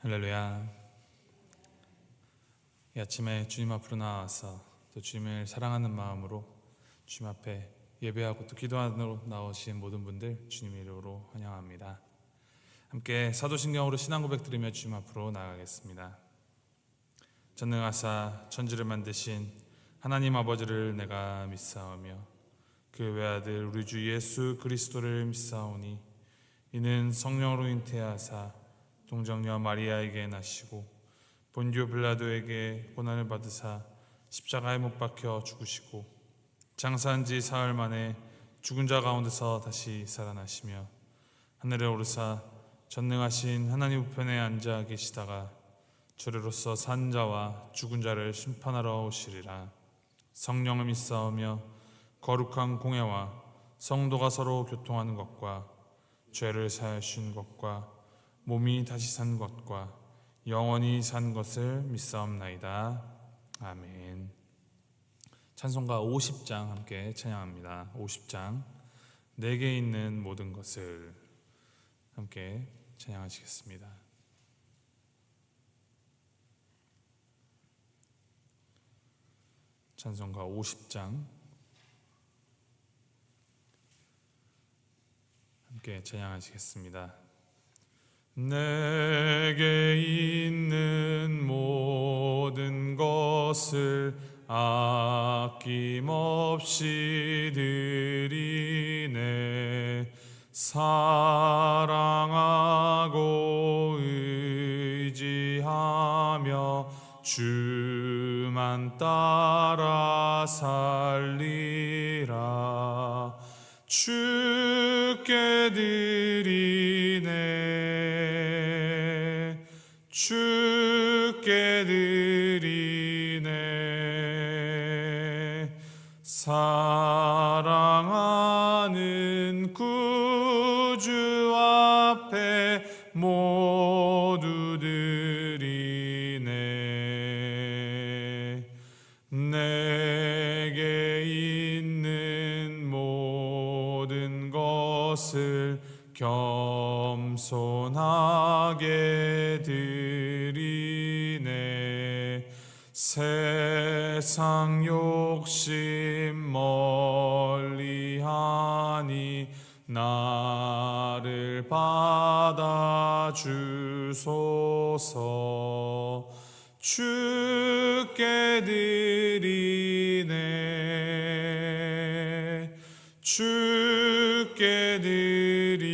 할렐루야. 이 아침에 주님 앞으로 나와서 또 주님을 사랑하는 마음으로 주님 앞에 예배하고 또 기도하러 나오신 모든 분들 주님 이름으로 환영합니다. 함께 사도신경으로 신앙 고백 드리며 주님 앞으로 나아가겠습니다. 전능하사 천지를 만드신 하나님 아버지를 내가 믿사오며 그 외아들 우리 주 예수 그리스도를 믿사오니 이는 성령으로 잉태하사 동정녀 마리아에게 나시고 본디오 빌라도에게 고난을 받으사 십자가에 못 박혀 죽으시고 장사한 지 사흘 만에 죽은 자 가운데서 다시 살아나시며 하늘에 오르사 전능하신 하나님 우편에 앉아 계시다가 주례로서 산 자와 죽은 자를 심판하러 오시리라. 성령을 믿사오며 거룩한 공회와 성도가 서로 교통하는 것과 죄를 사하신 것과 몸이 다시 산 것과 영원히 산 것을 믿사옵나이다. 아멘. 찬송가 50장 함께 찬양합니다. 50장 내게 있는 모든 것을 함께 찬양하시겠습니다. 찬송가 50장 함께 찬양하시겠습니다. 내게 있는 모든 것을 아낌없이 드리네. 사랑하고 의지하며 주만 따라 살리라. 주께 드리네. 주께 드리네. 사랑하는 구주 앞에 모두 드리네. 내게 있는 모든 것을 겸손하게 드리네. 세상 욕심 멀리하니 나를 받아주소서. 주께 드리네. 주께 드리네.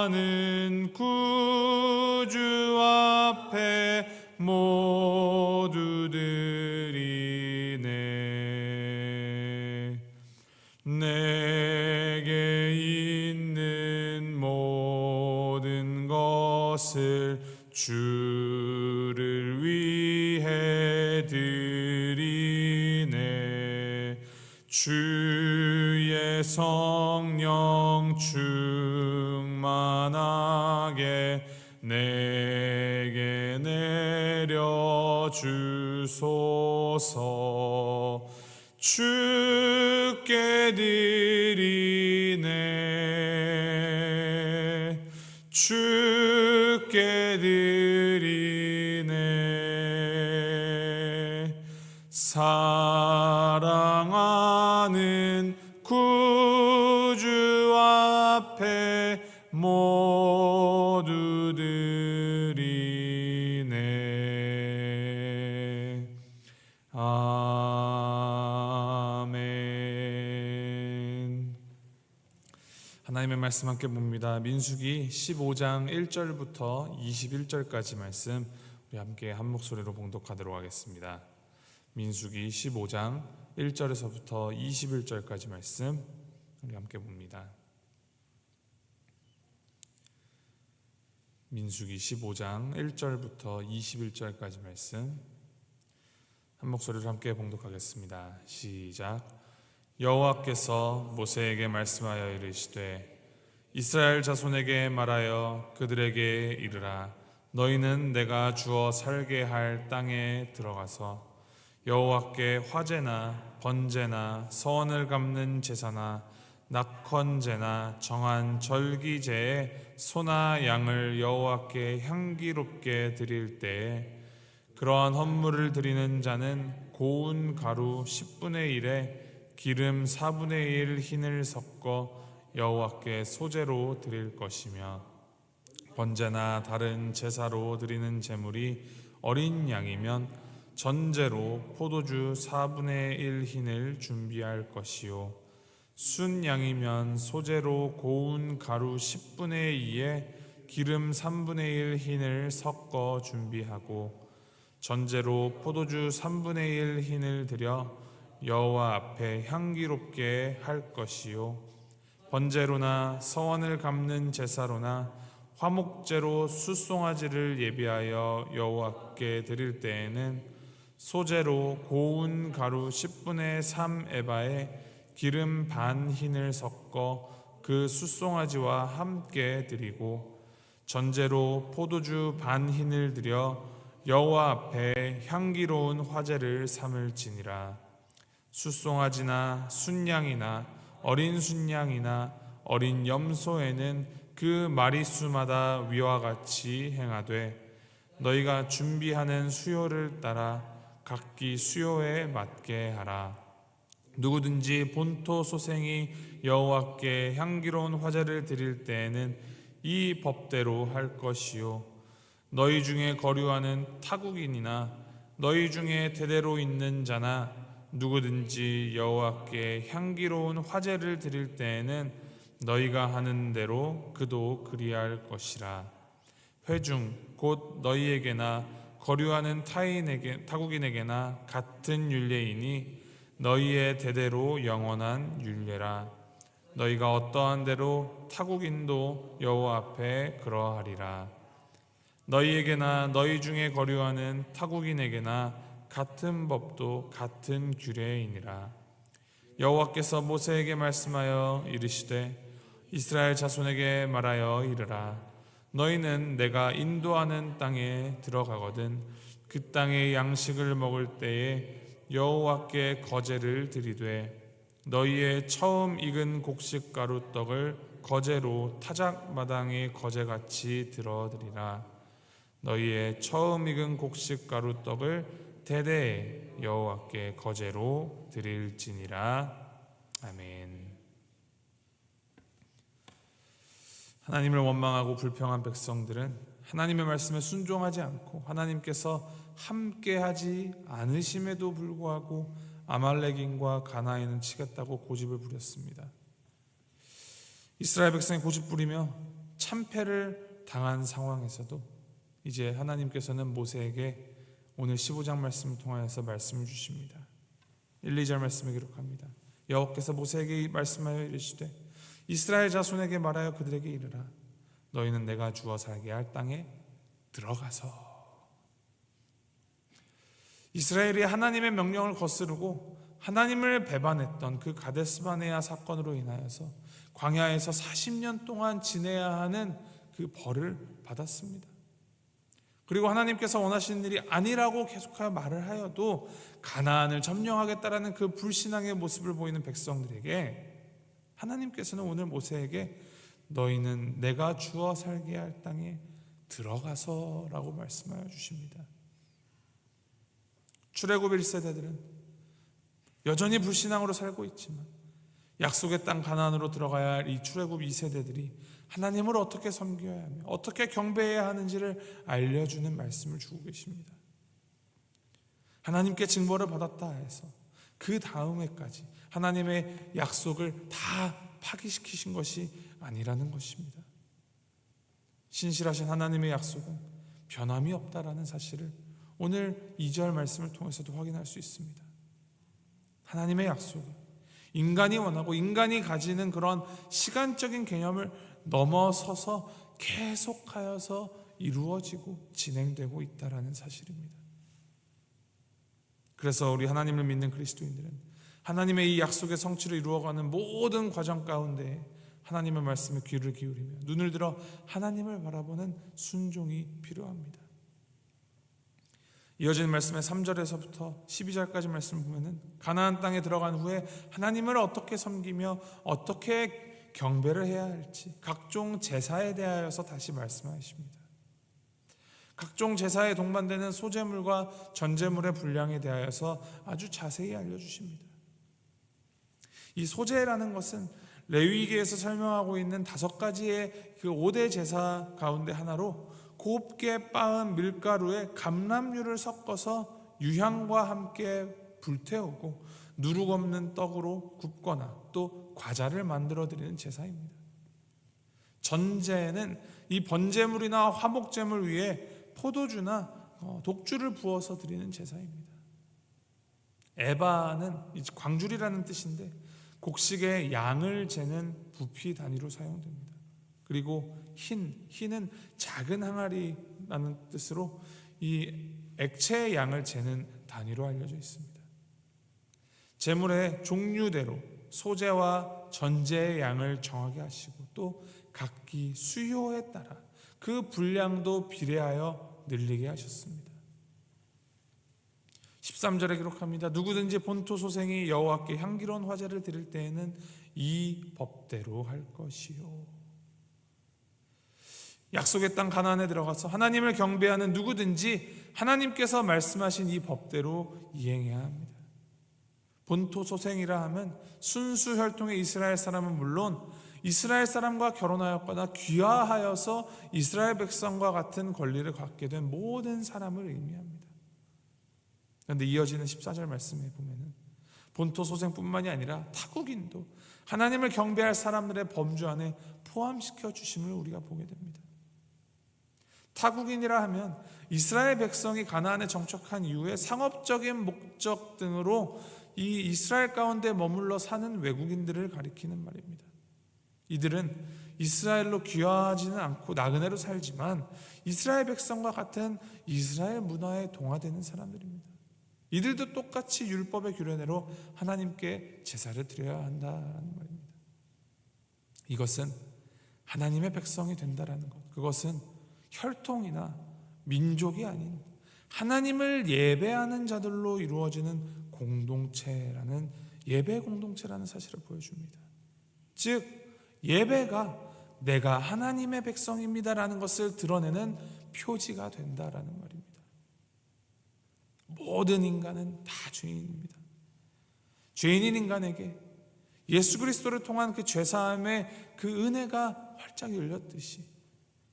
사랑하는 구주 앞에 모두 드리네. 내게 있는 모든 것을 주를 위해 드리네. 주의 성령 충만하게 내게 내려주소서. 주께 드리네. 주께 드리네. 사랑하는 구주 앞에 모두 드리네. 아멘. 하나님의 말씀 함께 봅니다. 민수기 15장 1절부터 21절까지 말씀 우리 함께 한 목소리로 봉독하도록 하겠습니다. 민수기 15장 1절에서부터 21절까지 말씀 우리 함께 봅니다. 민수기 15장 1절부터 21절까지 말씀 한 목소리로 함께 봉독하겠습니다. 시작. 여호와께서 모세에게 말씀하여 이르시되 이스라엘 자손에게 말하여 그들에게 이르라. 너희는 내가 주어 살게 할 땅에 들어가서 여호와께 화제나 번제나 서원을 갚는 제사나 낙헌제나 정한 절기제에 소나 양을 여호와께 향기롭게 드릴 때에 그러한 헌물을 드리는 자는 고운 가루 10분의 1에 기름 4분의 1 흰을 섞어 여호와께 소제로 드릴 것이며, 번제나 다른 제사로 드리는 제물이 어린 양이면 전제로 포도주 4분의 1 흰을 준비할 것이요, 순 양이면 소제로 고운 가루 10분의 2에 기름 3분의 1 흰을 섞어 준비하고, 전제로 포도주 3분의 1 흰을 드려 여호와 앞에 향기롭게 할 것이요, 번제로나 서원을 갚는 제사로나 화목제로 숫송아지를 예비하여 여호와께 드릴 때에는 소제로 고운 가루 10분의 3 에바에 기름 반 흰을 섞어 그 숫송아지와 함께 드리고, 전제로 포도주 반 흰을 드려 여호와 앞에 향기로운 화제를 삼을지니라. 숫송아지나 순양이나 어린 순양이나 어린 염소에는 그 마리수마다 위와 같이 행하되, 너희가 준비하는 수요를 따라 각기 수요에 맞게 하라. 누구든지 본토 소생이 여호와께 향기로운 화제를 드릴 때에는 이 법대로 할 것이요, 너희 중에 거류하는 타국인이나 너희 중에 대대로 있는 자나 누구든지 여호와께 향기로운 화제를 드릴 때에는 너희가 하는 대로 그도 그리할 것이라. 회중 곧 너희에게나 거류하는 타국인에게나 같은 율례이니 너희의 대대로 영원한 율례라. 너희가 어떠한 대로 타국인도 여호와 앞에 그러하리라. 너희에게나 너희 중에 거류하는 타국인에게나 같은 법도 같은 규례이니라. 여호와께서 모세에게 말씀하여 이르시되 이스라엘 자손에게 말하여 이르라. 너희는 내가 인도하는 땅에 들어가거든 그 땅의 양식을 먹을 때에 여호와께 거제를 드리되, 너희의 처음 익은 곡식가루 떡을 거제로 타작마당의 거제같이 들어드리라. 너희의 처음 익은 곡식가루 떡을 대대에 여호와께 거제로 드릴지니라. 아멘. 하나님을 원망하고 불평한 백성들은 하나님의 말씀에 순종하지 않고 하나님께서 함께하지 않으심에도 불구하고 아말렉인과 가나안을 치겠다고 고집을 부렸습니다. 이스라엘 백성이 고집 부리며 참패를 당한 상황에서도 이제 하나님께서는 모세에게 오늘 15장 말씀을 통하여서 말씀을 주십니다. 1, 2절 말씀을 기록합니다. 여호와께서 모세에게 말씀하여 이르시되 이스라엘 자손에게 말하여 그들에게 이르라. 너희는 내가 주어 살게 할 땅에 들어가서. 이스라엘이 하나님의 명령을 거스르고 하나님을 배반했던 그 가데스바네아 사건으로 인하여서 광야에서 40년 동안 지내야 하는 그 벌을 받았습니다. 그리고 하나님께서 원하시는 일이 아니라고 계속하여 말을 하여도 가나안을 점령하겠다라는 그 불신앙의 모습을 보이는 백성들에게 하나님께서는 오늘 모세에게 너희는 내가 주어 살게 할 땅에 들어가서 라고 말씀하여 주십니다. 출애굽 1세대들은 여전히 불신앙으로 살고 있지만 약속의 땅 가나안으로 들어가야 할 이 출애굽 2세대들이 하나님을 어떻게 섬겨야 하며 어떻게 경배해야 하는지를 알려주는 말씀을 주고 계십니다. 하나님께 징벌을 받았다 해서 그 다음에까지 하나님의 약속을 다 파기시키신 것이 아니라는 것입니다. 신실하신 하나님의 약속은 변함이 없다라는 사실을 오늘 2절 말씀을 통해서도 확인할 수 있습니다. 하나님의 약속은 인간이 원하고 인간이 가지는 그런 시간적인 개념을 넘어서서 계속하여서 이루어지고 진행되고 있다라는 사실입니다. 그래서 우리 하나님을 믿는 그리스도인들은 하나님의 이 약속의 성취를 이루어가는 모든 과정 가운데 하나님의 말씀에 귀를 기울이며 눈을 들어 하나님을 바라보는 순종이 필요합니다. 이어지는 말씀의 3절에서부터 12절까지 말씀을 보면은 가나안 땅에 들어간 후에 하나님을 어떻게 섬기며 어떻게 경배를 해야 할지 각종 제사에 대하여서 다시 말씀하십니다. 각종 제사에 동반되는 소제물과 전제물의 분량에 대하여서 아주 자세히 알려주십니다. 이 소제라는 것은 레위기에서 설명하고 있는 5가지의 그 5대 제사 가운데 하나로 곱게 빻은 밀가루에 감람류를 섞어서 유향과 함께 불태우고 누룩 없는 떡으로 굽거나 또 과자를 만들어 드리는 제사입니다. 전제는 이 번제물이나 화목제물 위에 포도주나 독주를 부어서 드리는 제사입니다. 에바는 광줄이라는 뜻인데 곡식의 양을 재는 부피 단위로 사용됩니다. 그리고 흰은 작은 항아리라는 뜻으로 이 액체의 양을 재는 단위로 알려져 있습니다. 제물의 종류대로 소제와 전제의 양을 정하게 하시고 또 각기 수요에 따라 그 분량도 비례하여 늘리게 하셨습니다. 13절에 기록합니다. 누구든지 본토 소생이 여호와께 향기로운 화제를 드릴 때에는 이 법대로 할 것이요. 약속의 땅 가나안에 들어가서 하나님을 경배하는 누구든지 하나님께서 말씀하신 이 법대로 이행해야 합니다. 본토 소생이라 하면 순수 혈통의 이스라엘 사람은 물론 이스라엘 사람과 결혼하였거나 귀화하여서 이스라엘 백성과 같은 권리를 갖게 된 모든 사람을 의미합니다. 그런데 이어지는 14절 말씀에 보면은 본토 소생뿐만이 아니라 타국인도 하나님을 경배할 사람들의 범주 안에 포함시켜 주심을 우리가 보게 됩니다. 타국인이라 하면 이스라엘 백성이 가나안에 정착한 이후에 상업적인 목적 등으로 이 이스라엘 가운데 머물러 사는 외국인들을 가리키는 말입니다. 이들은 이스라엘로 귀화하지는 않고 나그네로 살지만 이스라엘 백성과 같은 이스라엘 문화에 동화되는 사람들입니다. 이들도 똑같이 율법의 규례대로 하나님께 제사를 드려야 한다는 말입니다. 이것은 하나님의 백성이 된다라는 것, 그것은 혈통이나 민족이 아닌 하나님을 예배하는 자들로 이루어지는 공동체라는 예배 공동체라는 사실을 보여줍니다. 즉 예배가 내가 하나님의 백성입니다라는 것을 드러내는 표지가 된다라는 말입니다. 모든 인간은 다 죄인입니다. 죄인인 인간에게 예수 그리스도를 통한 그 죄사함의 그 은혜가 활짝 열렸듯이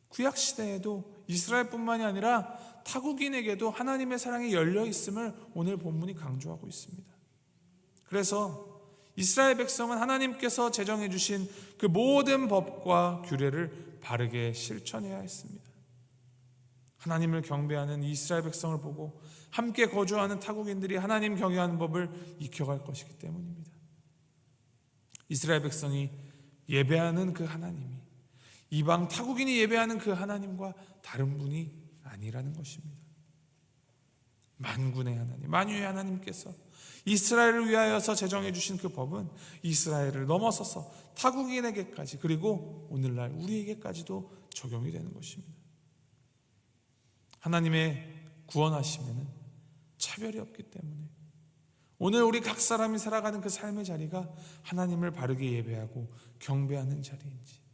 구약 시대에도 이스라엘뿐만이 아니라 타국인에게도 하나님의 사랑이 열려 있음을 오늘 본문이 강조하고 있습니다. 그래서 이스라엘 백성은 하나님께서 제정해 주신 그 모든 법과 규례를 바르게 실천해야 했습니다. 하나님을 경배하는 이스라엘 백성을 보고 함께 거주하는 타국인들이 하나님 경외하는 법을 익혀갈 것이기 때문입니다. 이스라엘 백성이 예배하는 그 하나님이 이방 타국인이 예배하는 그 하나님과 다른 분이 아니라는 것입니다. 만군의 하나님, 만유의 하나님께서 이스라엘을 위하여서 제정해 주신 그 법은 이스라엘을 넘어서서 타국인에게까지 그리고 오늘날 우리에게까지도 적용이 되는 것입니다. 하나님의 구원하심에는 차별이 없기 때문에 오늘 우리 각 사람이 살아가는 그 삶의 자리가 하나님을 바르게 예배하고 경배하는 자리인지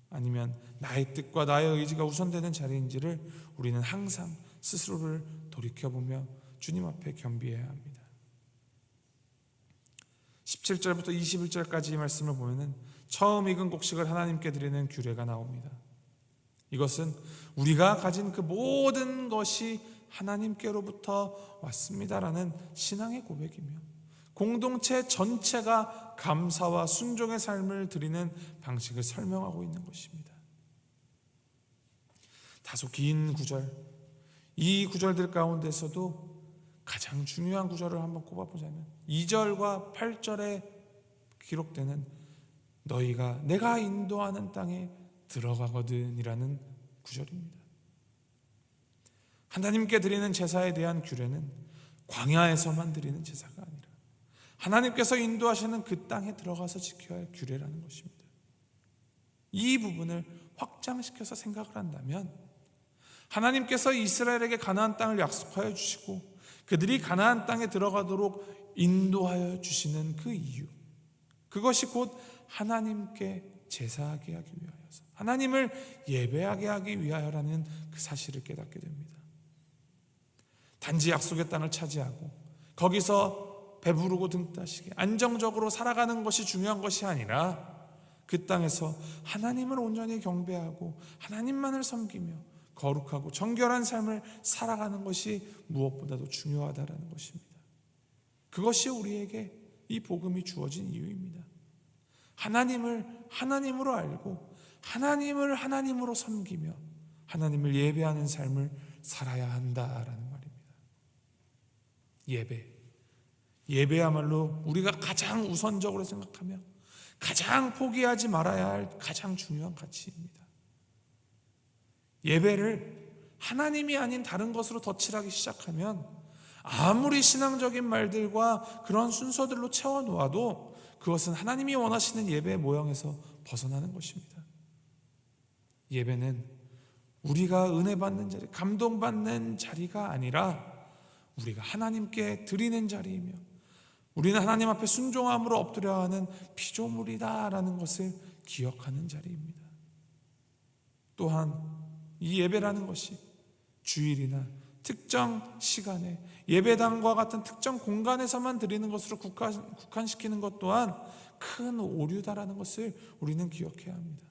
아니면 나의 뜻과 나의 의지가 우선되는 자리인지를 우리는 항상 스스로를 돌이켜보며 주님 앞에 겸비해야 합니다. 17절부터 21절까지 이 말씀을 보면은 처음 익은 곡식을 하나님께 드리는 규례가 나옵니다. 이것은 우리가 가진 그 모든 것이 하나님께로부터 왔습니다라는 신앙의 고백이며 공동체 전체가 감사와 순종의 삶을 드리는 방식을 설명하고 있는 것입니다. 다소 긴 구절, 이 구절들 가운데서도 가장 중요한 구절을 한번 꼽아보자면 2절과 8절에 기록되는 너희가 내가 인도하는 땅에 들어가거든 이라는 구절입니다. 하나님께 드리는 제사에 대한 규례는 광야에서만 드리는 제사가 아니라 하나님께서 인도하시는 그 땅에 들어가서 지켜야 할 규례라는 것입니다. 이 부분을 확장시켜서 생각을 한다면 하나님께서 이스라엘에게 가나안 땅을 약속하여 주시고 그들이 가나안 땅에 들어가도록 인도하여 주시는 그 이유, 그것이 곧 하나님께 제사하게 하기 위하여서, 하나님을 예배하게 하기 위하여라는 그 사실을 깨닫게 됩니다. 단지 약속의 땅을 차지하고 거기서 배부르고 등 따시게 안정적으로 살아가는 것이 중요한 것이 아니라 그 땅에서 하나님을 온전히 경배하고 하나님만을 섬기며 거룩하고 정결한 삶을 살아가는 것이 무엇보다도 중요하다라는 것입니다. 그것이 우리에게 이 복음이 주어진 이유입니다. 하나님을 하나님으로 알고 하나님을 하나님으로 섬기며 하나님을 예배하는 삶을 살아야 한다라는 말입니다. 예배야말로 우리가 가장 우선적으로 생각하며 가장 포기하지 말아야 할 가장 중요한 가치입니다. 예배를 하나님이 아닌 다른 것으로 덧칠하기 시작하면 아무리 신앙적인 말들과 그런 순서들로 채워놓아도 그것은 하나님이 원하시는 예배의 모형에서 벗어나는 것입니다. 예배는 우리가 은혜 받는 자리, 감동받는 자리가 아니라 우리가 하나님께 드리는 자리이며 우리는 하나님 앞에 순종함으로 엎드려야 하는 피조물이다라는 것을 기억하는 자리입니다. 또한 이 예배라는 것이 주일이나 특정 시간에 예배당과 같은 특정 공간에서만 드리는 것으로 국한시키는 것 또한 큰 오류다라는 것을 우리는 기억해야 합니다.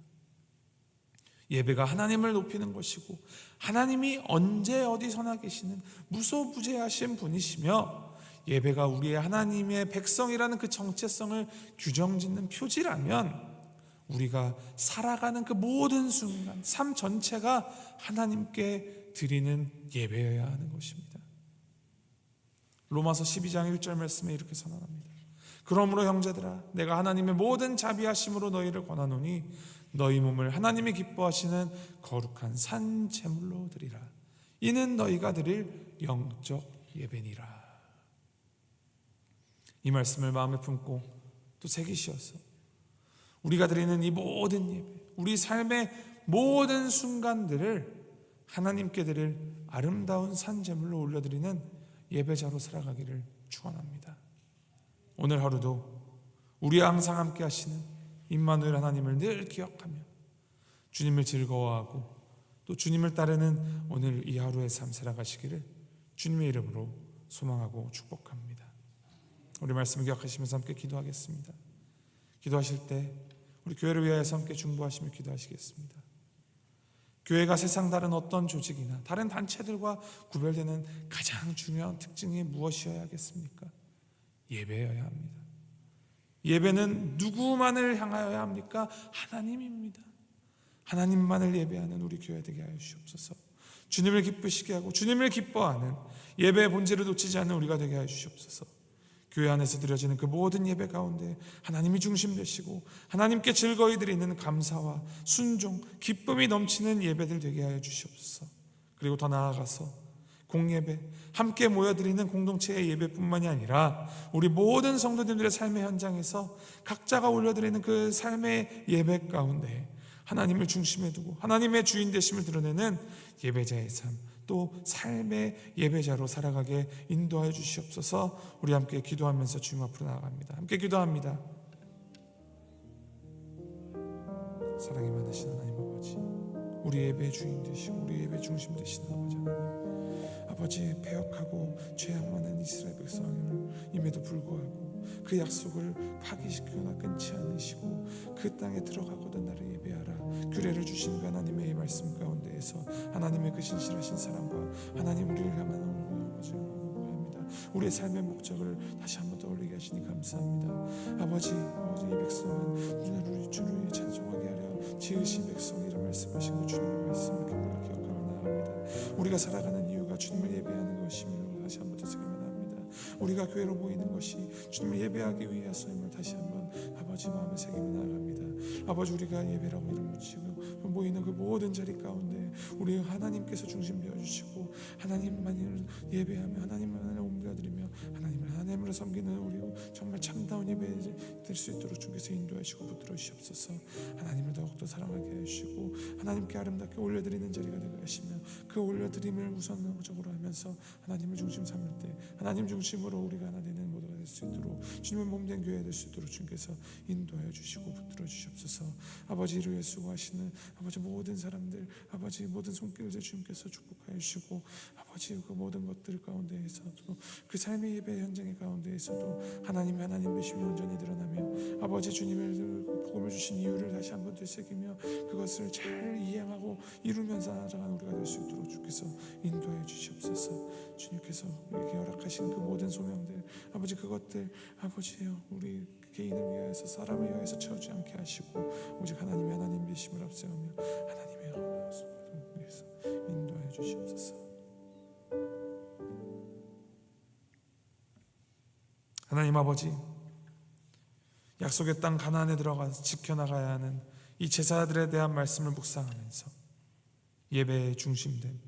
예배가 하나님을 높이는 것이고 하나님이 언제 어디서나 계시는 무소부재하신 분이시며 예배가 우리의 하나님의 백성이라는 그 정체성을 규정짓는 표지라면 우리가 살아가는 그 모든 순간, 삶 전체가 하나님께 드리는 예배여야 하는 것입니다. 로마서 12장 1절 말씀에 이렇게 선언합니다. 그러므로 형제들아, 내가 하나님의 모든 자비하심으로 너희를 권하노니 너희 몸을 하나님이 기뻐하시는 거룩한 산 제물로 드리라. 이는 너희가 드릴 영적 예배니라. 이 말씀을 마음에 품고 또 새기시어서 우리가 드리는 이 모든 예배, 우리 삶의 모든 순간들을 하나님께 드릴 아름다운 산 제물로 올려드리는 예배자로 살아가기를 축원합니다. 오늘 하루도 우리와 항상 함께 하시는 임마누엘 하나님을 늘 기억하며 주님을 즐거워하고 또 주님을 따르는 오늘 이 하루의 삶 살아가시기를 주님의 이름으로 소망하고 축복합니다. 우리 말씀을 기억하시면서 함께 기도하겠습니다. 기도하실 때 우리 교회를 위하여서 함께 중보하시며 기도하시겠습니다. 교회가 세상 다른 어떤 조직이나 다른 단체들과 구별되는 가장 중요한 특징이 무엇이어야겠습니까? 예배여야 합니다. 예배는 누구만을 향하여야 합니까? 하나님입니다. 하나님만을 예배하는 우리 교회 되게 하여 주시옵소서. 주님을 기쁘시게 하고 주님을 기뻐하는 예배의 본질을 놓치지 않는 우리가 되게 하여 주시옵소서. 교회 안에서 드려지는 그 모든 예배 가운데 하나님이 중심 되시고 하나님께 즐거이 드리는 감사와 순종, 기쁨이 넘치는 예배들 되게 하여 주시옵소서. 그리고 더 나아가서 공예배, 함께 모여드리는 공동체의 예배뿐만이 아니라 우리 모든 성도님들의 삶의 현장에서 각자가 올려드리는 그 삶의 예배 가운데 하나님을 중심에 두고 하나님의 주인 되심을 드러내는 예배자의 삶, 또 삶의 예배자로 살아가게 인도하여 주시옵소서. 우리 함께 기도하면서 주님 앞으로 나아갑니다. 함께 기도합니다. 사랑이 많으신 하나님 아버지, 우리 예배의 주인 되시고 우리 예배 중심 되신 아버지 하나님, 아버지 패역하고 죄악 많은 이스라엘 백성을 임에도 불구하고 그 약속을 파기시키거나 끊지 않으시고 그 땅에 들어가거든 나를 예배하라 규례를 주신 그 하나님의 말씀 가운데에서 하나님의 그 신실하신 사랑과 하나님 우리를 향한 아버지 우리의 삶의 목적을 다시 한번 떠올리게 하시니 감사합니다. 아버지 이 백성은 우리 주를 찬송하게 하려 지으신 백성이라 말씀하신 그 주님의 말씀을 기억하며 나아갑니다. 우리가 살아가는 이유가 주님을 예배하는 것임을 다시 한번 되새기며 우리가 교회로 모이는 것이 주님을 예배하기 위해서임을 다시 한번 아버지 마음에 새기며 나아갑니다. 아버지 우리가 예배라고 이름 붙이고 모이는 그 모든 자리 가운데 우리 하나님께서 중심 되어주시고 하나님만을 예배하며 하나님만을 옮겨드리며 하나님을 하나님으로 섬기는 우리 정말 참다운 예배 될 수 있도록 주께서 인도하시고 붙들어 주시옵소서. 하나님을 더욱더 사랑하게 하시고 하나님께 아름답게 올려드리는 자리가 되게 하시며 그 올려드림을 우선적으로 하면서 하나님을 중심 삼을 때 하나님 중심으로 우리가 하나 되는 모두가 될 수 있도록 주님의 몸된 교회가 될 수 있도록 주께서 인도하여 주시고 붙들어 주시옵소서. 아버지 이루에 수고하시는 아버지 모든 사람들 아버지 모든 손길들 주님께서 축복하여 주시고 아버지 그 모든 것들 가운데에서도 그 삶의 예배 현장의 가운데에서도 하나님의 하나님 되심이 온전히 드러나며 아버지 주님을 복음을 주신 이유를 다시 한번 되새기며 그것을 잘 이행하고 이루면서 나아가는 우리가 될 수 있도록 주께서 인도해 주시옵소서. 주님께서 우리에게 허락하신 그 모든 소명들 아버지 그것들 아버지요 우리 개인을 위하여서 사람을 위하여서 채우지 않게 하시고 오직 하나님의 하나님 되심을 앞세우며 하나님의 위해서 인도해 주시옵소서. 하나님 아버지 약속의 땅 가나안에 들어가서 지켜나가야 하는 이 제사들에 대한 말씀을 묵상하면서 예배의 중심됨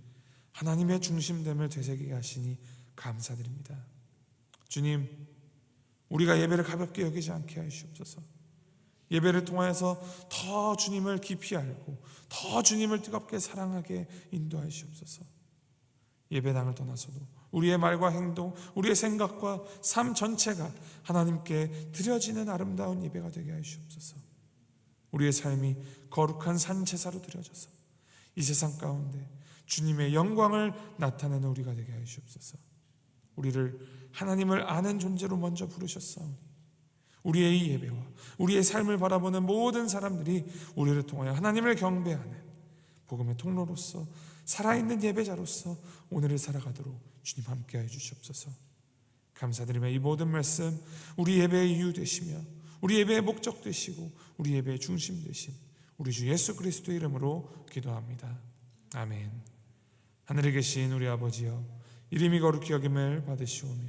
하나님의 중심됨을 되새기게 하시니 감사드립니다. 주님 우리가 예배를 가볍게 여기지 않게 하시옵소서. 예배를 통하여서 더 주님을 깊이 알고 더 주님을 뜨겁게 사랑하게 인도하시옵소서. 예배당을 떠나서도 우리의 말과 행동, 우리의 생각과 삶 전체가 하나님께 드려지는 아름다운 예배가 되게 하시옵소서. 우리의 삶이 거룩한 산제사로 드려져서 이 세상 가운데 주님의 영광을 나타내는 우리가 되게 하시옵소서. 우리를 하나님을 아는 존재로 먼저 부르셨사오니 우리의 이 예배와 우리의 삶을 바라보는 모든 사람들이 우리를 통하여 하나님을 경배하는 복음의 통로로서 살아있는 예배자로서 오늘을 살아가도록 주님 함께하여 주시옵소서. 감사드리며 이 모든 말씀 우리 예배의 이유 되시며 우리 예배의 목적 되시고 우리 예배의 중심 되신 우리 주 예수 그리스도의 이름으로 기도합니다. 아멘. 하늘에 계신 우리 아버지여 이름이 거룩히 여김을 받으시오며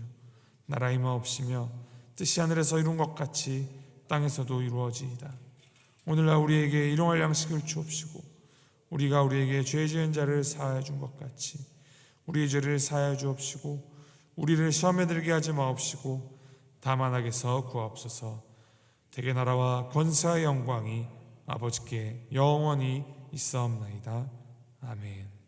나라 임하옵시며 뜻이 하늘에서 이룬 것 같이 땅에서도 이루어지이다. 오늘날 우리에게 일용할 양식을 주옵시고 우리가 우리에게 죄 지은 자를 사하여 준 것 같이 우리의 죄를 사하여 주옵시고 우리를 시험에 들게 하지 마옵시고 다만 악에서 구하옵소서. 대개 나라와 권세와 영광이 아버지께 영원히 있사옵나이다. 아멘.